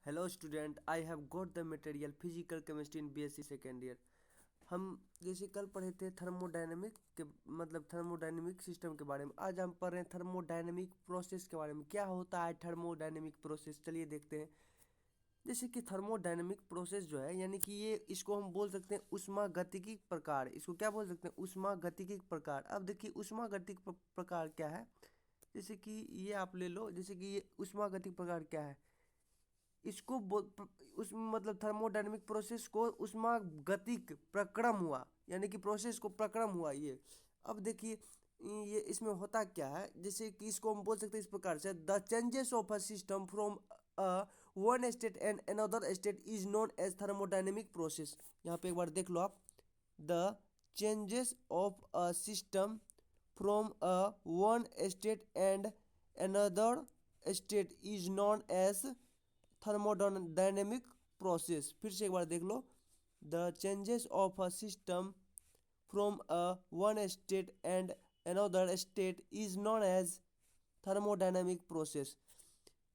Hello student, I have got the material physical chemistry in BSc second year. हम जैसे कल पढ़े थे थर्मोडायनेमिक के मतलब थर्मोडायनेमिक सिस्टम के बारे में। आज हम पढ़ रहे हैं थर्मोडायनेमिक प्रोसेस के बारे में। क्या होता है थर्मोडायनेमिक प्रोसेस, चलिए देखते हैं। जैसे कि थर्मोडायनेमिक प्रोसेस जो है, यानी कि ये इसको हम बोल सकते हैं उष्मागतिकी प्रकार। इसको क्या बोल सकते हैं? उष्मागतिकी प्रकार। अब देखिए उष्मागतिकी प्रकार क्या है। जैसे कि ये आप ले लो, जैसे कि ये उष्मागतिकी प्रकार क्या है। इसको उस मतलब थर्मोडायनेमिक प्रोसेस को उष्मागतिक प्रक्रम हुआ, यानी कि प्रोसेस को प्रक्रम हुआ ये। अब देखिए ये इसमें होता क्या है। जैसे कि इसको हम बोल सकते हैं इस प्रकार से, the changes of a system from a one state and another state is known as thermodynamic process. यहाँ पे एक बार देख लो आप। The changes of a system from a one state and another state is known as thermodynamic process. फिर से एक बार देख लो। The changes of a system from a one state and another state is known as thermodynamic process.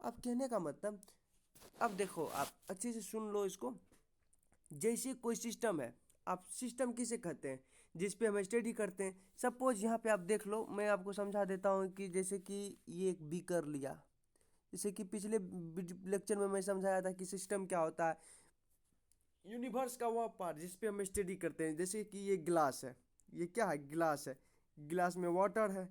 अब कहने का मतलब, अब देखो आप अच्छे से सुन लो इसको। जैसे कोई सिस्टम है, आप सिस्टम किसे कहते हैं? जिस पे हम स्टडी करते हैं। सपोज यहाँ पे आप देख लो, मैं आपको समझा देता हूँ कि जैसे कि ये एक बीकर लिया। जैसे कि पिछले लेक्चर में मैं समझाया था कि सिस्टम क्या होता है। यूनिवर्स का वह पार्ट जिस पे हम स्टडी करते हैं। जैसे कि ये गिलास है, ये क्या है? गिलास है। गिलास में वाटर है।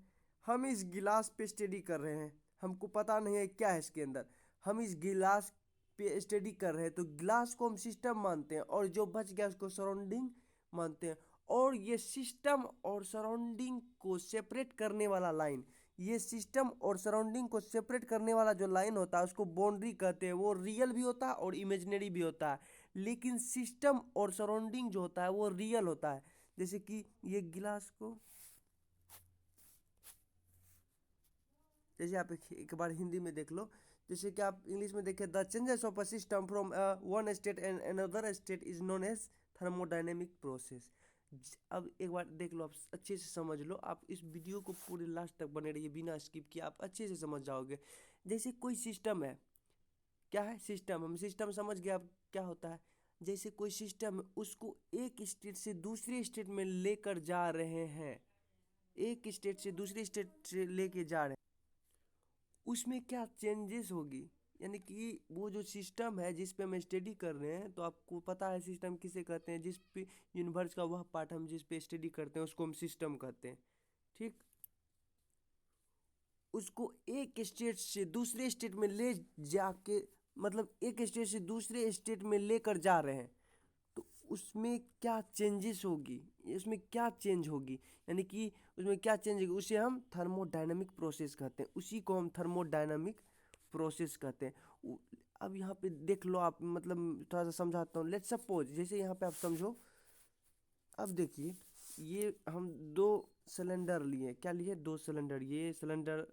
हम इस गिलास पे स्टडी कर रहे हैं, हमको पता नहीं है क्या है इसके अंदर। हम इस गिलास पे स्टडी कर रहे हैं, तो गिलास को हम सिस्टम मानते हैं और जो बच गया उसको सराउंडिंग मानते हैं। और ये सिस्टम और सराउंडिंग को सेपरेट करने वाला लाइन, ये सिस्टम और सराउंडिंग को सेपरेट करने वाला जो लाइन होता है उसको बाउंड्री कहते हैं। वो रियल भी होता है और इमेजिनरी भी होता है। लेकिन सिस्टम और सराउंडिंग जो होता है वो रियल होता है। जैसे कि ये गिलास को, जैसे आप एक बार हिंदी में देख लो। जैसे कि आप इंग्लिश में देखें, the changes of a system from one state and another state is known as thermodynamic process. अब एक बार देख लो, आप अच्छे से समझ लो। आप इस वीडियो को पूरे लास्ट तक बने रहिए बिना स्किप किए, आप अच्छे से समझ जाओगे। जैसे कोई सिस्टम है, क्या है? सिस्टम। हम सिस्टम समझ गए। अब क्या होता है, जैसे कोई सिस्टम है, उसको एक स्टेट से दूसरे स्टेट में लेकर जा रहे हैं। एक स्टेट से दूसरे स्टेट से लेके जा रहे हैं, उसमें क्या चेंजेस होगी। यानी कि वो जो सिस्टम है जिस पे हम स्टडी कर रहे हैं, तो आपको पता है सिस्टम किसे कहते हैं? जिस पे यूनिवर्स का वह पार्ट हम जिस पे स्टडी करते हैं उसको हम सिस्टम कहते हैं। ठीक। उसको एक स्टेट से दूसरे स्टेट में ले जाके, मतलब एक स्टेट से दूसरे स्टेट में लेकर जा रहे हैं, तो उसमें क्या चेंजेस होगी, उसमें क्या चेंज होगी, यानी कि उसमें क्या चेंज होगी, उसे हम थर्मोडायनामिक प्रोसेस कहते हैं। उसी को हम थर्मोडायनामिक प्रोसेस कहते हैं। अब यहाँ पे देख लो आप, मतलब थोड़ा सा समझाता हूँ। लेट सपोज, जैसे यहाँ पे आप समझो। अब देखिए, ये हम दो सिलेंडर लिए। क्या लिए? दो सिलेंडर। ये सिलेंडर,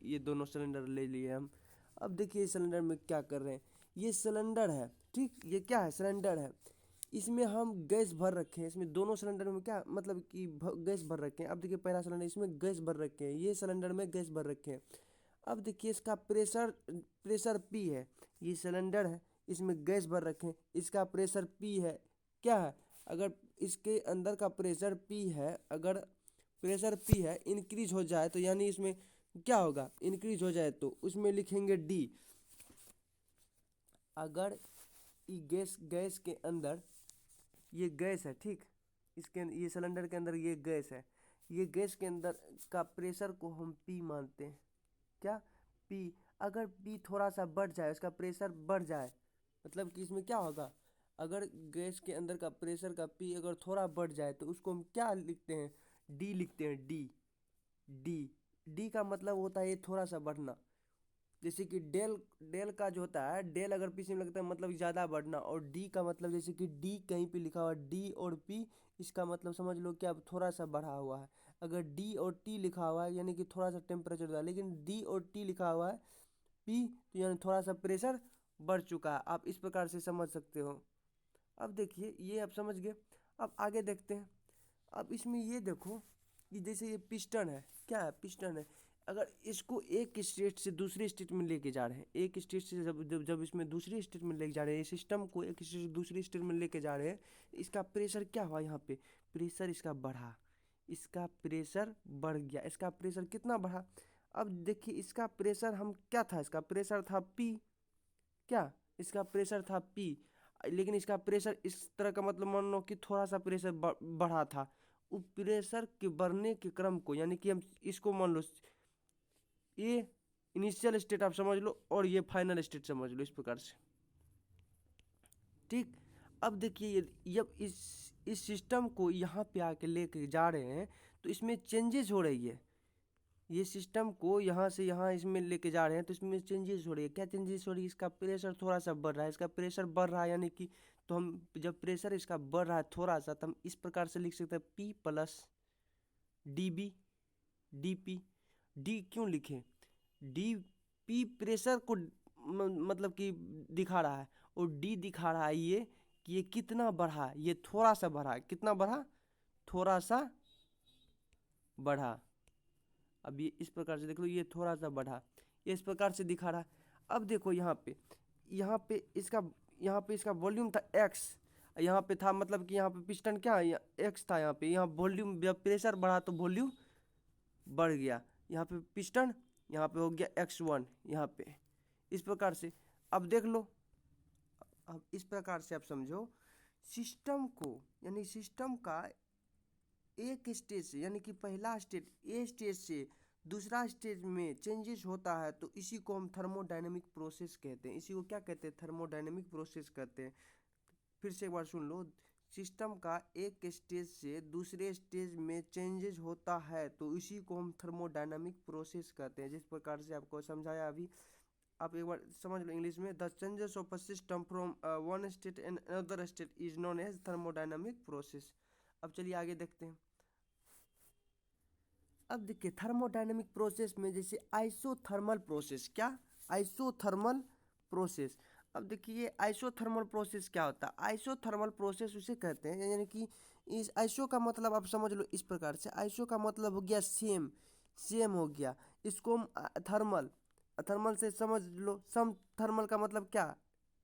ये दोनों सिलेंडर ले लिए हम। अब देखिए इस सिलेंडर में क्या कर रहे हैं। ये सिलेंडर है, ठीक। ये क्या है? सिलेंडर है। इसमें हम गैस भर रखे हैं। इसमें दोनों सिलेंडर में क्या मतलब कि गैस भर रखे हैं। अब देखिए पहला सिलेंडर, इसमें गैस भर रखे हैं। ये सिलेंडर में गैस भर रखे हैं। अब देखिए इसका प्रेशर, प्रेशर पी है। ये सिलेंडर है, इसमें गैस भर रखे हैं, इसका प्रेशर पी है। क्या है? अगर इसके अंदर का प्रेशर पी है, अगर प्रेशर पी है इंक्रीज हो जाए, तो यानी इसमें क्या होगा? इंक्रीज हो जाए तो उसमें लिखेंगे डी। अगर ये गैस, गैस के अंदर ये गैस है, ठीक। इसके ये सिलेंडर के अंदर ये गैस है। ये गैस के अंदर का प्रेशर को हम पी मानते हैं। क्या? पी। अगर पी थोड़ा सा बढ़ जाए, उसका प्रेशर बढ़ जाए, मतलब कि इसमें क्या होगा? अगर गैस के अंदर का प्रेशर का पी अगर थोड़ा बढ़ जाए, तो उसको हम क्या लिखते हैं? डी लिखते हैं। डी। डी। डी का मतलब होता है ये थोड़ा सा बढ़ना। जैसे कि डेल, डेल का जो होता है, डेल अगर पी से लगता है मतलब ज़्यादा बढ़ना। और डी का मतलब, जैसे कि डी कहीं पे लिखा हुआ डी और पी, इसका मतलब समझ लो कि अब थोड़ा सा बढ़ा हुआ है। अगर डी और टी लिखा हुआ है यानी कि थोड़ा सा टेम्परेचर बढ़ा, लेकिन डी और टी लिखा हुआ है पी, तो यानी थोड़ा सा प्रेशर बढ़ चुका है। आप इस प्रकार से समझ सकते हो। अब देखिए ये आप समझ गए। अब आगे देखते हैं। अब इसमें ये देखो, कि जैसे ये पिस्टन है। क्या है? पिस्टन है। अगर इसको एक स्टेट से दूसरे स्टेट में लेके जा रहे हैं, एक स्टेट से जब इसमें दूसरी स्टेट में लेके जा रहे हैं, सिस्टम को एक स्टेट से दूसरी स्टेट में लेके जा रहे हैं, इसका प्रेशर क्या हुआ यहाँ पे, प्रेशर इसका बढ़ा, इसका प्रेशर बढ़ गया। इसका प्रेशर कितना बढ़ा, अब देखिए इसका प्रेशर हम क्या था, इसका प्रेशर था पी, क्या इसका प्रेशर था पी, लेकिन इसका प्रेशर इस तरह का मतलब मान लो कि थोड़ा सा प्रेशर बढ़ा था। उस प्रेशर के बढ़ने के क्रम को, यानी कि हम इसको मान लो ये इनिशियल स्टेट आप समझ लो और ये फाइनल स्टेट समझ लो, इस प्रकार से। ठीक, अब देखिए जब इस सिस्टम को यहाँ पे आके लेके जा रहे हैं तो इसमें चेंजेस हो रही है। ये सिस्टम को यहाँ से यहाँ इसमें लेके जा रहे हैं तो इसमें चेंजेस हो रही है। क्या चेंजेस हो रही है, इसका प्रेशर थोड़ा सा बढ़ रहा है, इसका प्रेशर बढ़ रहा है, यानी कि तो हम जब प्रेशर इसका बढ़ रहा है थोड़ा सा, तो हम इस प्रकार से लिख सकते हैं P plus D B D P. D क्यों लिखें, डी पी प्रेशर को मतलब कि दिखा रहा है, और डी दिखा रहा है ये कि ये कितना बढ़ा, ये थोड़ा सा बढ़ा, कितना बढ़ा, थोड़ा सा बढ़ा। अब ये इस प्रकार से देख लो, ये थोड़ा सा बढ़ा, ये इस प्रकार से दिखा रहा। अब देखो यहाँ पे इसका वॉल्यूम था एक्स, यहाँ पे था मतलब कि यहाँ पे पिस्टन क्या है, एक्स था, यहाँ पे यहाँ वॉल्यूम जब प्रेशर बढ़ा तो वॉल्यूम बढ़ गया, यहाँ पे पिस्टन, यहाँ पे हो गया x1 यहाँ पे, इस प्रकार से। अब देख लो, अब इस प्रकार से आप समझो सिस्टम को, यानी सिस्टम का एक स्टेज से, यानी कि पहला स्टेज ए स्टेज से दूसरा स्टेज में चेंजेस होता है तो इसी को हम थर्मोडायनेमिक प्रोसेस कहते हैं। इसी को क्या कहते हैं, थर्मोडायनेमिक प्रोसेस कहते हैं। फिर से एक बार सुन लो, सिस्टम का एक स्टेज से दूसरे स्टेज में चेंजेस होता है तो इसी को हम थर्मोडायनामिक प्रोसेस कहते हैं। जिस प्रकार से आपको समझाया अभी, आप एक बार समझ लो इंग्लिश में, the changes of a system from one state and another state is known as thermodynamic process. अब चलिए आगे देखते हैं। अब देखिए थर्मोडायनेमिक प्रोसेस में जैसे आइसोथर्मल प्रोसेस, क्या आइसोथर्मल प्रोसेस। अब देखिए आइसोथर्मल प्रोसेस क्या होता है, आइसोथर्मल प्रोसेस उसे कहते हैं, यानी कि इस आइसो का मतलब आप समझ लो इस प्रकार से, आइसो का मतलब हो गया सेम, सेम हो गया। इसको हम थर्मल, थर्मल से समझ लो, सम थर्मल का मतलब क्या,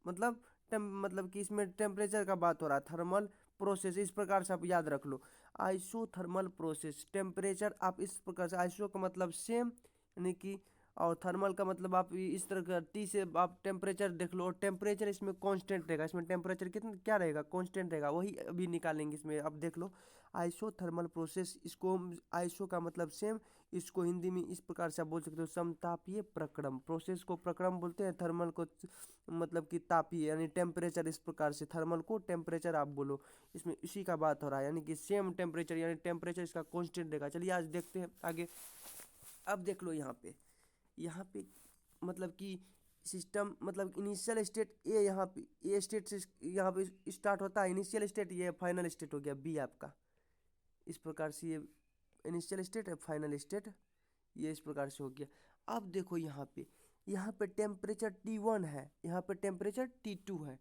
मतलब मतलब कि इसमें टेम्परेचर का बात हो रहा है, थर्मल प्रोसेस, इस प्रकार से आप याद रख लो। आइसोथर्मल प्रोसेस, टेम्परेचर आप इस प्रकार से, आइसो का मतलब सेम, यानी कि, और थर्मल का मतलब आप इस तरह का टी से आप टेम्परेचर देख लो, और टेम्परेचर इसमें कांस्टेंट रहेगा, इसमें टेम्परेचर कितना क्या रहेगा, कांस्टेंट रहेगा, वही अभी निकालेंगे इसमें। अब देख लो आइसोथर्मल प्रोसेस, इसको आइसो का मतलब सेम, इसको हिंदी में इस प्रकार से आप बोल सकते हो समतापीय प्रक्रम। प्रोसेस को प्रक्रम बोलते हैं, थर्मल को मतलब कि तापीय, यानी टेम्परेचर, इस प्रकार से थर्मल को टेम्परेचर आप बोलो। इसमें इसी का बात हो रहा है, यानी कि सेम टेम्परेचर, यानी टेम्परेचर इसका कांस्टेंट रहेगा। चलिए आज देखते हैं आगे। अब देख लो यहाँ पे मतलब कि सिस्टम, मतलब इनिशियल स्टेट ए, यहाँ पे ए स्टेट से यहाँ पे स्टार्ट होता है इनिशियल स्टेट, ये फाइनल स्टेट हो गया बी आपका। इस प्रकार से ये इनिशियल स्टेट है, फाइनल स्टेट ये इस प्रकार से हो गया। अब देखो यहाँ पे टेम्परेचर T1 है, यहाँ पे टेम्परेचर T2 है।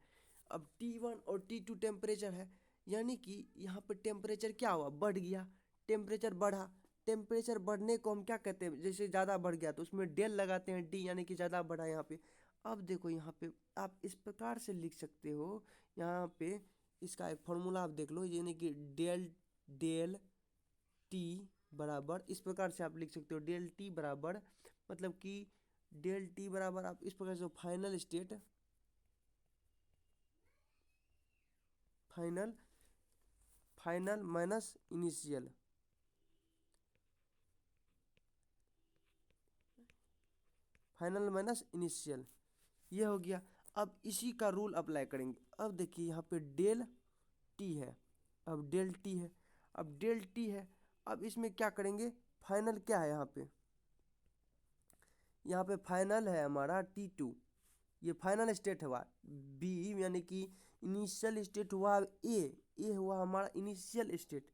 अब T1 और T2 टेम्परेचर है, यानी कि यहाँ पे टेम्परेचर क्या हुआ, बढ़ गया, टेम्परेचर बढ़ा। टेम्परेचर बढ़ने को हम क्या कहते हैं, जैसे ज़्यादा बढ़ गया तो उसमें डेल लगाते हैं, डी, यानी कि ज़्यादा बढ़ा यहाँ पे। अब देखो यहाँ पे आप इस प्रकार से लिख सकते हो, यहाँ पे इसका एक फॉर्मूला आप देख लो, यानी कि डेल डेल टी बराबर, इस प्रकार से आप लिख सकते हो, डेल टी बराबर, मतलब कि डेल टी बराबर आप इस प्रकार से, final state, final final minus initial, final minus initial, ये हो गया। अब इसी का रूल अप्लाई करेंगे। अब देखिए यहाँ पे डेल टी है, अब डेल टी है, अब डेल टी है, अब इसमें क्या करेंगे, फाइनल क्या है यहाँ पे फाइनल है हमारा T2, ये फाइनल स्टेट हुआ। बी यानी कि इनिशियल स्टेट हुआ ए हुआ हमारा इनिशियल स्टेट,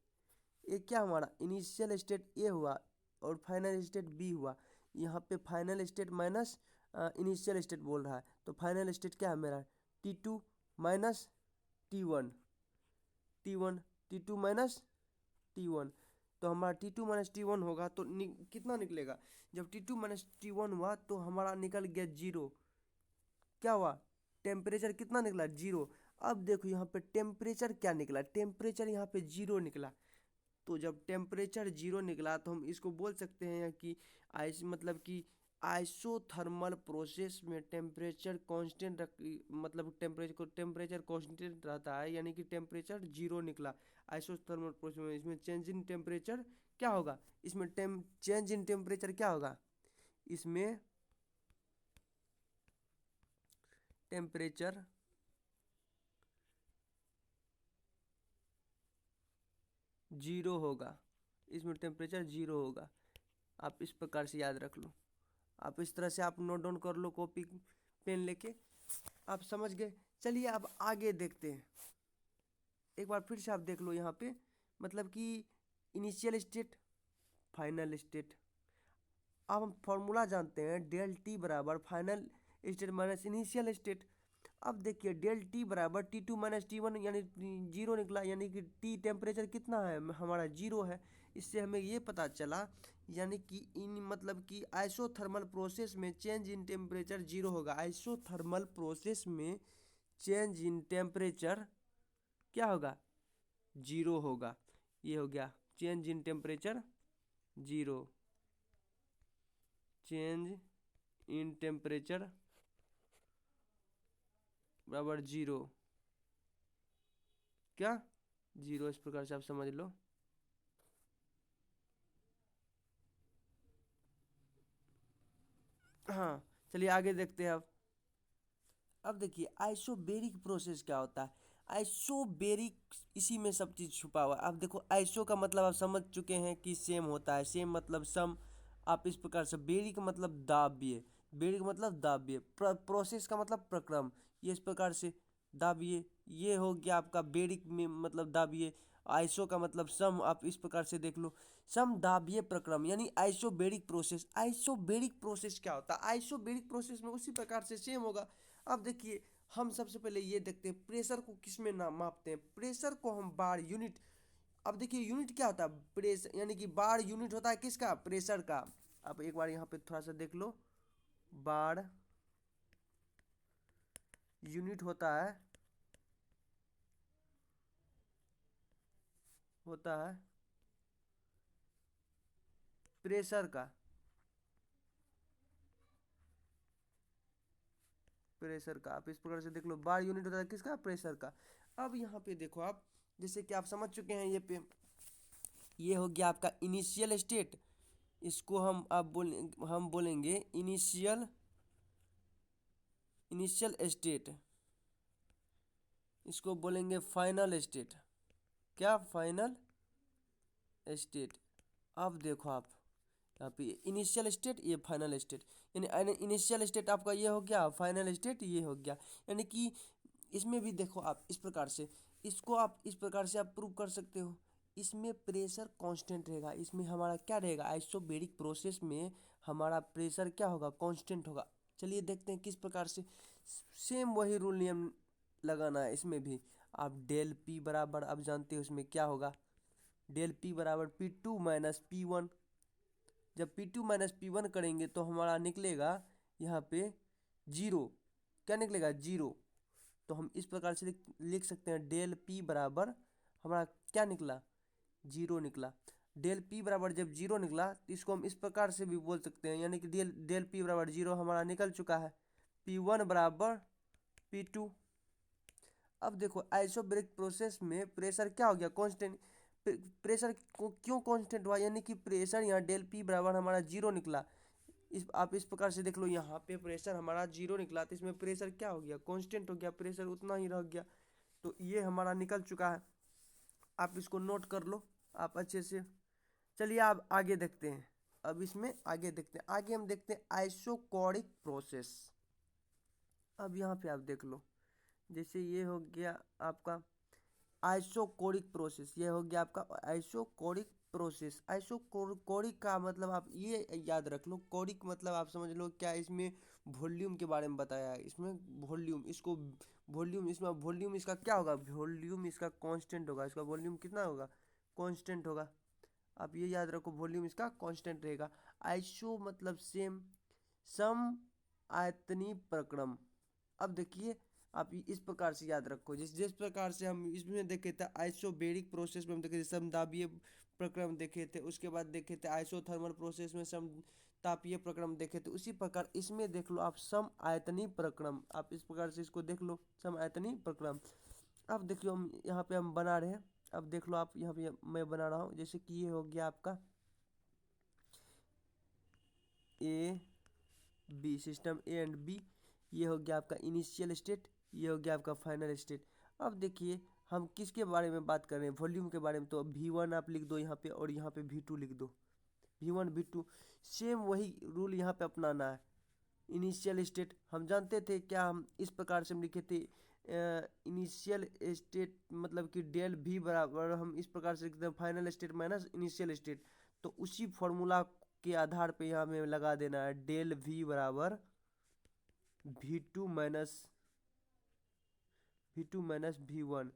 ए क्या हमारा इनिशियल स्टेट ए हुआ, और फाइनल स्टेट बी हुआ। यहाँ पे final state minus initial state बोल रहा है, तो फाइनल स्टेट क्या है मेरा, T2 minus T1, T1 T2 minus T1, तो हमारा T2 माइनस T1 होगा तो कितना निकलेगा? जब T2 माइनस T1 हुआ तो हमारा निकल गया जीरो। क्या हुआ? टेम्परेचर कितना निकला? जीरो। अब देखो यहाँ पे टेम्परेचर क्या निकला? टेम्परेचर यहाँ पे जीरो निकला। तो जब टेम्परेचर जीरो निकला तो हम इसको बोल सकते हैं कि मतलब कि आइसोथर्मल प्रोसेस में टेम्परेचर कांस्टेंट मतलब टेम्परेचर कांस्टेंट रहता है, यानी कि टेम्परेचर जीरो निकला आइसोथर्मल प्रोसेस में। इसमें चेंज इन टेम्परेचर क्या होगा? इसमें चेंज इन टेम्परेचर क्या होगा? इसमें टेम्परेचर जीरो होगा। इसमें टेम्परेचर जीरो होगा। आप इस प्रकार से याद रख लो। आप इस तरह से आप नोट डाउन कर लो कॉपी पेन लेके। आप समझ गए? चलिए अब आगे देखते हैं। एक बार फिर से आप देख लो यहाँ पे, मतलब कि इनिशियल स्टेट, फाइनल स्टेट। अब हम फॉर्मूला जानते हैं, डेल टी बराबर final state minus initial state. अब देखिए डेल टी बराबर T2 माइनस T1 यानी जीरो निकला, यानी कि टी टेम्परेचर कितना है हमारा? जीरो है। इससे हमें ये पता चला, यानी कि इन मतलब कि आइसोथर्मल प्रोसेस में चेंज इन टेम्परेचर जीरो होगा। आइसोथर्मल प्रोसेस में चेंज इन टेम्परेचर क्या होगा? जीरो होगा। ये हो गया change in temperature zero. Change in temperature बराबर जीरो। क्या? जीरो। इस प्रकार से आप समझ लो। हाँ, चलिए आगे देखते हैं। अब देखिए आइसोबेरिक प्रोसेस क्या होता है? आइसोबेरिक, इसी में सब चीज़ छुपा हुआ है। अब देखो आइसो का मतलब आप समझ चुके हैं कि सेम होता है, सेम मतलब सम। आप इस प्रकार से, बेरिक मतलब दाबिए, बेरिक मतलब दाबिए, प्रोसेस का मतलब प्रक्रम, ये इस प्रकार से दाबिए। ये हो गया आपका बेरिक में मतलब दाबिए। आइसो का मतलब सम, आप इस प्रकार से देख लो, सम दाबिए प्रक्रम, यानी आइसोबेरिक प्रोसेस। आइसोबेरिक प्रोसेस क्या होता है? आइसोबेरिक प्रोसेस में उसी प्रकार से सेम होगा। अब देखिए हम सबसे पहले ये देखते हैं प्रेशर को किस में ना मापते हैं। प्रेशर को हम बार यूनिट। अब देखिए यूनिट क्या होता है? प्रेशर, यानी कि बार यूनिट होता है किसका? प्रेशर का। अब एक बार यहाँ पे थोड़ा सा देख लो, बार यूनिट होता है प्रेशर का। प्रेशर का आप इस प्रकार से देख लो, बार यूनिट होता है किसका? प्रेशर का। अब यहाँ पे देखो आप, जैसे कि आप समझ चुके हैं, ये हो गया आपका इनिशियल स्टेट। इसको हम बोलेंगे इनिशियल स्टेट। इसको बोलेंगे फाइनल स्टेट। क्या? Final state. अब देखो आप यहाँ पे इनिशियल स्टेट, ये फाइनल स्टेट, यानी इनिशियल स्टेट आपका ये हो गया, फाइनल स्टेट ये हो गया। यानी कि इसमें भी देखो आप इस प्रकार से, इसको आप इस प्रकार से आप प्रूव कर सकते हो। इसमें प्रेशर कांस्टेंट रहेगा, इसमें हमारा क्या रहेगा? आइसोबेरिक प्रोसेस में हमारा प्रेशर क्या होगा? कांस्टेंट होगा। चलिए देखते हैं किस प्रकार से। सेम वही रूल नियम लगाना है इसमें भी। आप डेल पी बराबर, अब जानते हो इसमें क्या होगा? डेल पी बराबर P2 माइनस P1। जब P2 माइनस P1 करेंगे तो हमारा निकलेगा यहाँ पे जीरो। क्या निकलेगा? जीरो। तो हम इस प्रकार से लिख सकते हैं, डेल पी बराबर हमारा क्या निकला? जीरो निकला। डेल पी बराबर जब जीरो निकला तो इसको हम इस प्रकार से भी बोल सकते हैं, यानी कि डेल डेल पी बराबर जीरो हमारा निकल चुका है। P1 बराबर P2। अब देखो आइसोबैरिक प्रोसेस में प्रेशर क्या हो गया? कांस्टेंट। प्रेशर को क्यों कांस्टेंट हुआ? यानी कि प्रेशर यहाँ डेल पी बराबर हमारा जीरो निकला। आप इस प्रकार से देख लो, यहाँ पे प्रेशर हमारा जीरो निकला तो इसमें प्रेशर क्या हो गया? कांस्टेंट हो गया, प्रेशर उतना ही रह गया। तो ये हमारा निकल चुका है। आप इसको नोट कर लो आप अच्छे से। चलिए आप आगे देखते हैं। अब इसमें आगे देखते हैं, आगे हम देखते हैं आइसोकोरिक प्रोसेस। अब यहाँ पे आप देख लो, जैसे ये हो गया आपका आइसोकोरिक प्रोसेस, ये हो गया आपका आइसोकोरिक प्रोसेस। आइसोकोरिक का मतलब आप ये याद रख लो, कोरिक मतलब आप समझ लो क्या, इसमें वॉल्यूम के बारे में बताया है। इसमें वॉल्यूम, इसको वॉल्यूम, इसमें वॉल्यूम इसका क्या होगा? वॉल्यूम इसका कांस्टेंट होगा। इसका वॉल्यूम कितना होगा? कांस्टेंट होगा। आप ये याद रखो, वॉल्यूम इसका कांस्टेंट रहेगा। आइसो मतलब सेम, सम आयतनी प्रक्रम। अब देखिए आप इस प्रकार से याद रखो, जिस जिस प्रकार से हम इसमें देखे थे आइसोबेरिक प्रोसेस में हम देखे थे समतापीय प्रक्रम देखे थे, उसके बाद देखे थे आइसोथर्मल प्रोसेस में समतापीय प्रक्रम देखे थे, उसी प्रकार इसमें देख लो आप सम आयतनी प्रक्रम, आप इस प्रकार से इसको देख लो सम आयतनी प्रक्रम। अब देखियो हम यहाँ पे हम बना रहे हैं, अब देख लो आप यहाँ पे मैं बना रहा हूँ, जैसे कि ये हो गया आपका A B, system A and B, ये हो गया आपका इनिशियल स्टेट, ये हो गया आपका फाइनल स्टेट। अब देखिए हम किसके बारे में बात कर रहे हैं, वॉल्यूम के बारे में, तो V1 आप लिख दो यहाँ पे और यहाँ पे V2 लिख दो, V1 V2 सेम वही रूल यहाँ पे अपनाना है। इनिशियल स्टेट हम जानते थे क्या, हम इस प्रकार से हम लिखे थे इनिशियल स्टेट मतलब कि डेल V बराबर, हम इस प्रकार से लिखते हैं final state minus initial state, तो उसी फॉर्मूला के आधार पे यहाँ हमें लगा देना है डेल V बराबर V2 माइनस V1।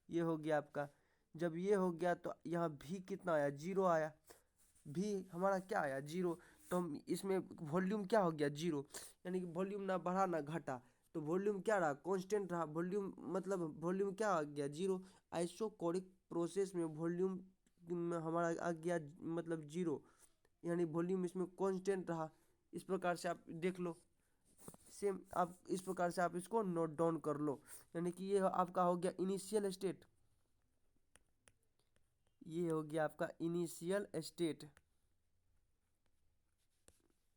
ये हो गया आपका, जब ये हो गया तो यहाँ V कितना आया, 0 आया, V हमारा क्या आया 0, तो हम इसमें वॉल्यूम क्या हो गया 0, यानी कि वॉल्यूम ना बढ़ा ना घटा, तो वॉल्यूम क्या रहा कांस्टेंट रहा, वॉल्यूम मतलब वॉल्यूम क्या आ गया 0। आइसोकोरिक प्रोसेस में वॉल्यूम हमारा आ गया मतलब 0, यानी वॉल्यूम इसमें कांस्टेंट रहा। इस प्रकार से आप देख लो, सेम आप इस प्रकार से आप इसको नोट डाउन कर लो, यानी कि ये आपका हो गया इनिशियल स्टेट, ये हो गया आपका इनिशियल स्टेट,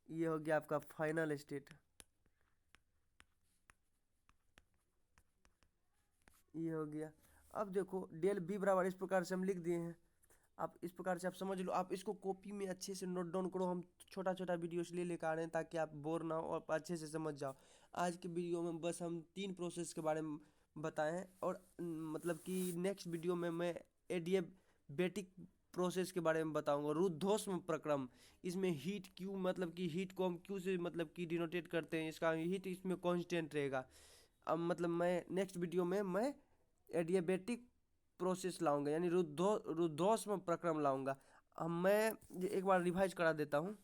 ये हो गया आपका फाइनल स्टेट, ये हो गया। अब देखो डेल बी बराबर इस प्रकार से हम लिख दिए हैं, आप इस प्रकार से आप समझ लो, आप इसको कॉपी में अच्छे से नोट डाउन करो, हम छोटा छोटा वीडियोस ले लेकर आ रहे हैं ताकि आप बोर ना हो और अच्छे से समझ जाओ। आज के वीडियो में बस हम 3 प्रोसेस के बारे में बताए हैं, और मतलब कि नेक्स्ट वीडियो में मैं एडियाबेटिक प्रोसेस के बारे में बताऊंगा, रुद्धोष्म प्रक्रम। इसमें हीट क्यू मतलब कि हीट को हम क्यू से मतलब कि डिनोटेट करते हैं, इसका हीट इसमें कांस्टेंट रहेगा। अब मतलब मैं नेक्स्ट वीडियो में मैं एडियाबेटिक प्रोसेस लाऊंगा, यानी रुद्धोष्म प्रक्रम लाऊंगा। अब मैं एक बार रिवाइज करा देता हूँ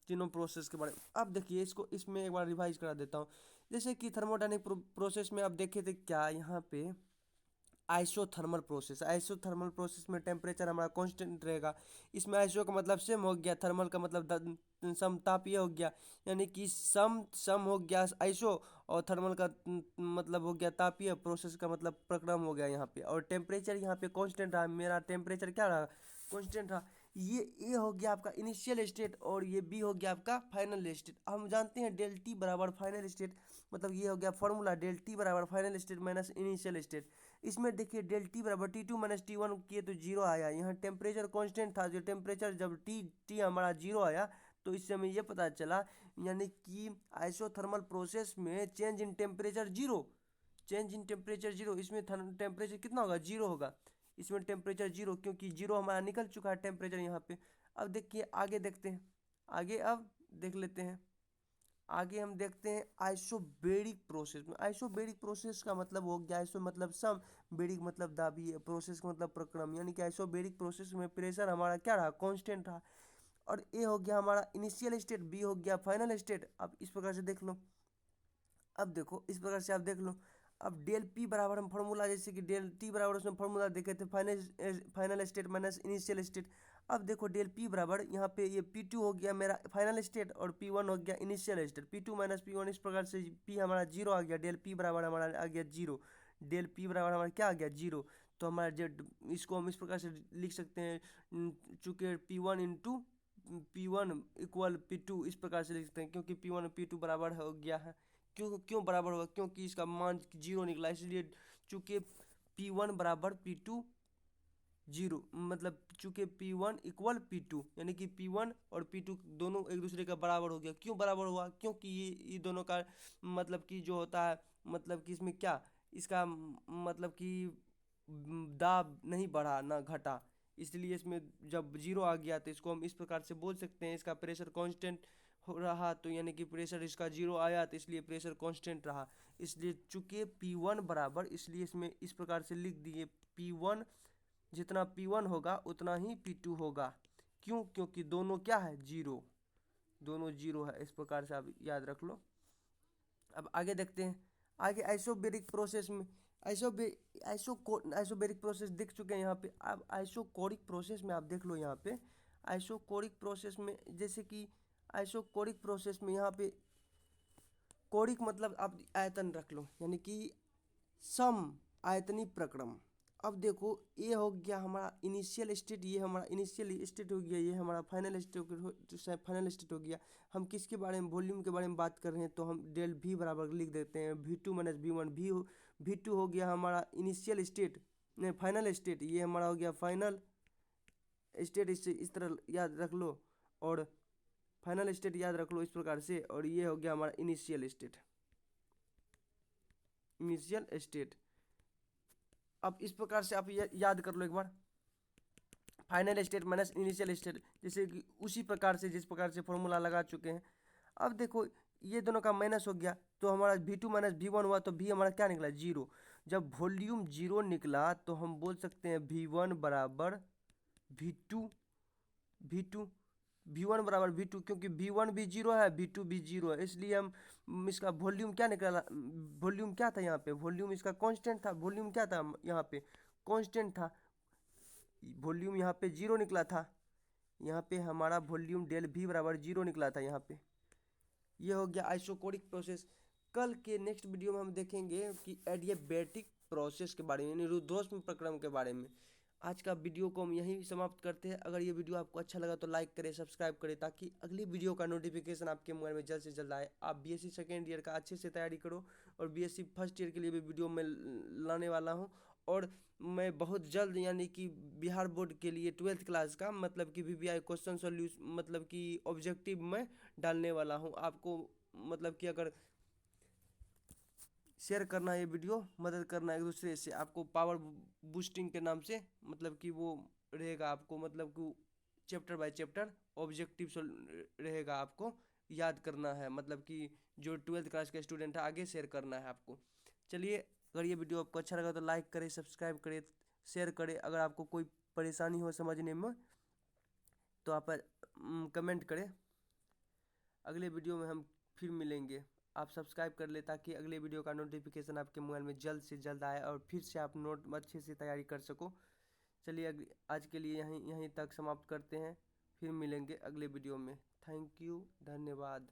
तीनों प्रोसेस के बारे में। अब देखिए इसको इसमें एक बार रिवाइज करा देता हूँ, जैसे कि थर्मोडायनेमिक प्रोसेस में आप देखे थे क्या यहाँ पे आइसोथर्मल प्रोसेस, आइसोथर्मल प्रोसेस में टेम्परेचर हमारा कांस्टेंट रहेगा। इसमें आइसो का मतलब सेम हो गया, थर्मल का मतलब समतापीय हो गया, यानी कि सम सम हो गया आइसो, और थर्मल का मतलब हो गया तापीय, प्रोसेस का मतलब प्रक्रम हो गया यहाँ पे, और टेम्परेचर यहाँ पे कांस्टेंट रहा, मेरा टेम्परेचर क्या रहा कांस्टेंट रहा। ये ए हो गया आपका इनिशियल स्टेट और ये बी हो गया आपका फाइनल स्टेट। हम जानते हैं डेल टी बराबर फाइनल स्टेट, मतलब ये हो गया फॉर्मूला डेल टी बराबर final state minus initial state. इसमें देखिए डेल टी बराबर T2 माइनस T1 किए तो 0 आया, यहाँ टेम्परेचर कांस्टेंट था, जो टेम्परेचर जब टी हमारा 0 आया तो इससे हमें ये पता चला, यानी कि आइसोथर्मल प्रोसेस में change in temperature 0, change in temperature 0, इसमें टेम्परेचर कितना होगा 0 होगा, इसमें टेम्परेचर 0, क्योंकि 0 हमारा निकल चुका है टेम्परेचर यहाँ पे। अब देखिए आगे देखते हैं, आगे अब देख लेते हैं, आगे हम देखते हैं आइसोबेरिक प्रोसेस में। आइसोबेरिक प्रोसेस का मतलब हो गया, आइसो मतलब सम, बेरिक मतलब दाबी, प्रोसेस का मतलब प्रक्रम, यानी कि आइसोबेरिक प्रोसेस में प्रेशर हमारा क्या रहा कांस्टेंट रहा। और ए हो गया हमारा इनिशियल स्टेट, बी हो गया फाइनल स्टेट। अब इस प्रकार से देख लो, अब देखो इस प्रकार से आप देख लो, अब डेल पी बराबर हम फॉर्मूला, जैसे कि डेल टी बराबर उसमें फॉर्मूला देखे थे final state minus initial state. अब देखो डेल पी बराबर यहाँ पे ये पी टू हो गया मेरा फाइनल स्टेट और पी वन हो गया initial state, P two minus P one, इस प्रकार से पी हमारा 0 आ गया, डेल पी बराबर हमारा आ गया 0, डेल पी बराबर हमारा क्या आ गया 0। तो हमारा जेड इसको हम इस प्रकार से लिख सकते हैं, चूँकि P one into P one equal P two, इस प्रकार से लिख सकते हैं, क्योंकि पी वन पी टू बराबर हो गया है। क्यों क्यों बराबर होगा, क्योंकि इसका मान 0 निकला, इसलिए चूँकि P1 बराबर P2 0, मतलब चूँकि P1 इक्वल P2, यानी कि P1 और P2 दोनों एक दूसरे का बराबर हो गया। क्यों बराबर हुआ, क्योंकि ये दोनों का मतलब कि जो होता है, मतलब कि इसमें क्या इसका मतलब कि दाब नहीं बढ़ा ना घटा, इसलिए इसमें जब 0 आ गया तो इसको हम इस प्रकार से बोल सकते हैं, इसका प्रेशर कांस्टेंट हो रहा, तो यानी कि प्रेशर इसका 0 आया तो इसलिए प्रेशर कांस्टेंट रहा। इसलिए चूंकि P1 बराबर, इसलिए इसमें इस प्रकार से लिख दिए P1 जितना P1 होगा उतना ही P2 होगा। क्यों? क्योंकि दोनों क्या है, जीरो, दोनों जीरो है। इस प्रकार से आप याद रख लो। अब आगे देखते हैं। आगे आइसोबैरिक प्रोसेस में आइसोबैरिक प्रोसेस देख चुके हैं यहाँ पे। अब आइसोकोरिक प्रोसेस में आप देख लो। यहाँ पे आइसोकोरिक प्रोसेस में, जैसे कि आइसोकोरिक प्रोसेस में यहाँ पे कोरिक मतलब आप आयतन रख लो, यानी कि सम आयतनी प्रक्रम। अब देखो, ये हो गया हमारा इनिशियल स्टेट, ये हमारा इनिशियल स्टेट हो गया, ये हमारा फाइनल स्टेट हो गया। हम किसके बारे में, वॉल्यूम के बारे में बात कर रहे हैं, तो हम डेल V बराबर लिख देते हैं V2 माइनस V1। V2 हो गया हमारा इनिशियल स्टेट, नहीं फाइनल स्टेट, ये हमारा हो गया फाइनल स्टेट। इस तरह याद रख लो, और फाइनल स्टेट याद रख लो इस प्रकार से। और ये हो गया हमारा इनिशियल स्टेट। अब इस प्रकार से आप याद कर लो एक बार, final state minus initial state, जैसे कि उसी प्रकार से जिस प्रकार से फॉर्मूला लगा चुके हैं। अब देखो, ये दोनों का माइनस हो गया, तो हमारा V2 माइनस V1 हुआ, तो V हमारा क्या निकला, जीरो। जब वॉल्यूम जीरो निकला तो हम बोल सकते हैं V1 बराबर V2, V1 बराबर V2, क्योंकि V1 भी जीरो है, V2 भी जीरो है, इसलिए हम इसका वॉल्यूम क्या निकला, वॉल्यूम क्या था यहाँ पे, वॉल्यूम इसका कांस्टेंट था। वॉल्यूम क्या था यहाँ पे, कांस्टेंट था। वॉल्यूम यहाँ पे जीरो निकला था, यहाँ पे हमारा वॉल्यूम डेल V बराबर जीरो निकला था यहाँ पे। ये हो गया आइसोकोरिक प्रोसेस। कल के नेक्स्ट वीडियो में हम देखेंगे कि एडियाबैटिक प्रोसेस के बारे में, यानी रुद्धोष्म प्रक्रम के बारे में। आज का वीडियो को हम यहीं समाप्त करते हैं। अगर ये वीडियो आपको अच्छा लगा तो लाइक करें, सब्सक्राइब करें, ताकि अगली वीडियो का नोटिफिकेशन आपके मोबाइल में जल्द से जल्द आए। आप BSc सेकेंड ईयर का अच्छे से तैयारी करो, और BSc फर्स्ट ईयर के लिए भी वीडियो मैं लाने वाला हूँ। और मैं बहुत जल्द, यानी कि बिहार बोर्ड के लिए 12th क्लास का, मतलब कि VBI क्वेश्चन सॉल्यूशन, मतलब कि ऑब्जेक्टिव में डालने वाला हूँ। आपको मतलब कि अगर शेयर करना है ये वीडियो, मदद करना है एक दूसरे से, आपको पावर बूस्टिंग के नाम से, मतलब कि वो रहेगा आपको, मतलब कि चैप्टर बाय चैप्टर ऑब्जेक्टिव रहेगा, आपको याद करना है, मतलब कि जो 12th क्लास के स्टूडेंट है आगे शेयर करना है आपको। चलिए, अगर ये वीडियो आपको अच्छा लगा तो लाइक करें, सब्सक्राइब करें, शेयर करें। अगर आपको कोई परेशानी हो समझने में तो आप कमेंट करें। अगले वीडियो में हम फिर मिलेंगे। आप सब्सक्राइब कर ले, ताकि अगले वीडियो का नोटिफिकेशन आपके मोबाइल में जल्द से जल्द आए, और फिर से आप नोट अच्छे से तैयारी कर सको। चलिए, आज के लिए यहीं तक समाप्त करते हैं। फिर मिलेंगे अगले वीडियो में। थैंक यू, धन्यवाद।